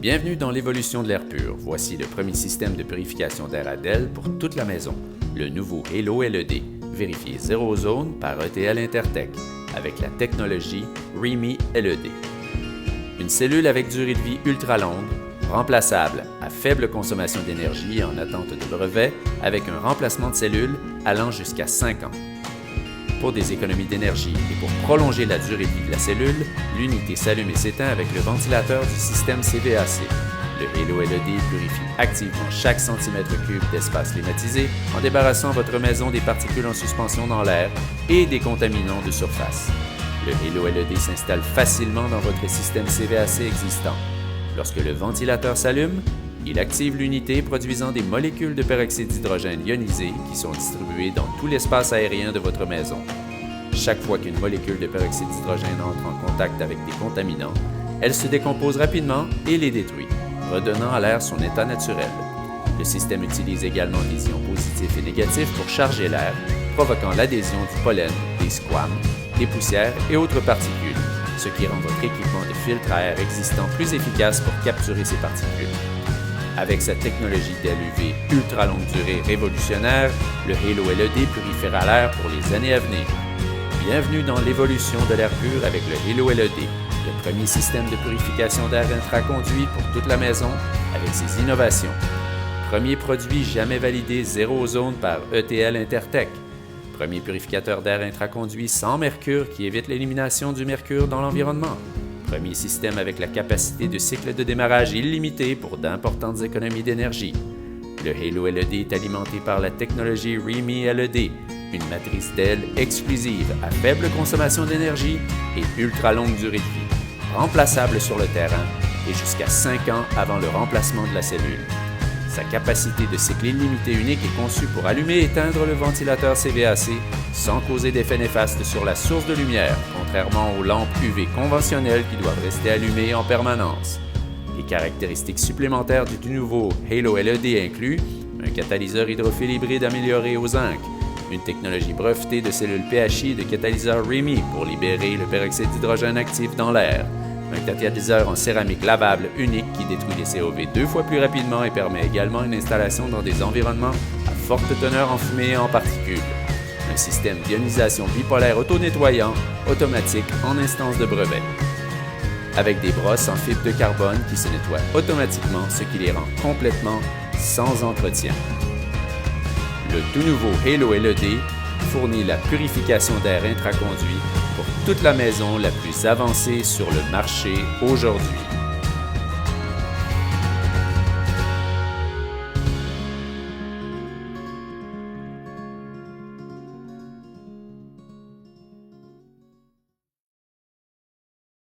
Bienvenue dans l'évolution de l'air pur. Voici le premier système de purification d'air à Dell pour toute la maison, le nouveau Halo LED, vérifié zéro ozone par ETL Intertech, avec la technologie REMI LED. Une cellule avec durée de vie ultra longue, remplaçable, à faible consommation d'énergie en attente de brevet, avec un remplacement de cellule allant jusqu'à 5 ans. Pour des économies d'énergie et pour prolonger la durée de vie de la cellule, l'unité s'allume et s'éteint avec le ventilateur du système CVAC. Le Halo LED purifie activement chaque centimètre cube d'espace climatisé en débarrassant votre maison des particules en suspension dans l'air et des contaminants de surface. Le Halo LED s'installe facilement dans votre système CVAC existant. Lorsque le ventilateur s'allume, il active l'unité produisant des molécules de peroxyde d'hydrogène ionisé qui sont distribuées dans tout l'espace aérien de votre maison. Chaque fois qu'une molécule de peroxyde d'hydrogène entre en contact avec des contaminants, elle se décompose rapidement et les détruit, redonnant à l'air son état naturel. Le système utilise également des ions positifs et négatifs pour charger l'air, provoquant l'adhésion du pollen, des squames, des poussières et autres particules, ce qui rend votre équipement de filtre à air existant plus efficace pour capturer ces particules. Avec sa technologie d'UV ultra longue durée révolutionnaire, le Halo LED purifiera l'air pour les années à venir. Bienvenue dans l'évolution de l'air pur avec le Halo LED, le premier système de purification d'air intraconduit pour toute la maison avec ses innovations. Premier produit jamais validé zéro ozone par ETL Intertech. Premier purificateur d'air intraconduit sans mercure qui évite l'élimination du mercure dans l'environnement. Premier système avec la capacité de cycle de démarrage illimité pour d'importantes économies d'énergie. Le Halo LED est alimenté par la technologie REMI LED, une matrice Dell exclusive à faible consommation d'énergie et ultra longue durée de vie, remplaçable sur le terrain et jusqu'à 5 ans avant le remplacement de la cellule. Sa capacité de cycle illimité unique est conçue pour allumer et éteindre le ventilateur CVAC sans causer d'effet néfaste sur la source de lumière, contrairement aux lampes UV conventionnelles qui doivent rester allumées en permanence. Les caractéristiques supplémentaires du tout nouveau Halo LED incluent un catalyseur hydrophile hybride amélioré au zinc, une technologie brevetée de cellules PHI et de catalyseur REMI pour libérer le peroxyde d'hydrogène actif dans l'air, un catalyseur en céramique lavable unique qui détruit les COV 2 fois plus rapidement et permet également une installation dans des environnements à forte teneur en fumée et en particules. Un système d'ionisation bipolaire auto-nettoyant, automatique en instance de brevet. Avec des brosses en fibre de carbone qui se nettoient automatiquement, ce qui les rend complètement sans entretien. Le tout nouveau Halo LED fournit la purification d'air intraconduit pour toute la maison la plus avancée sur le marché aujourd'hui.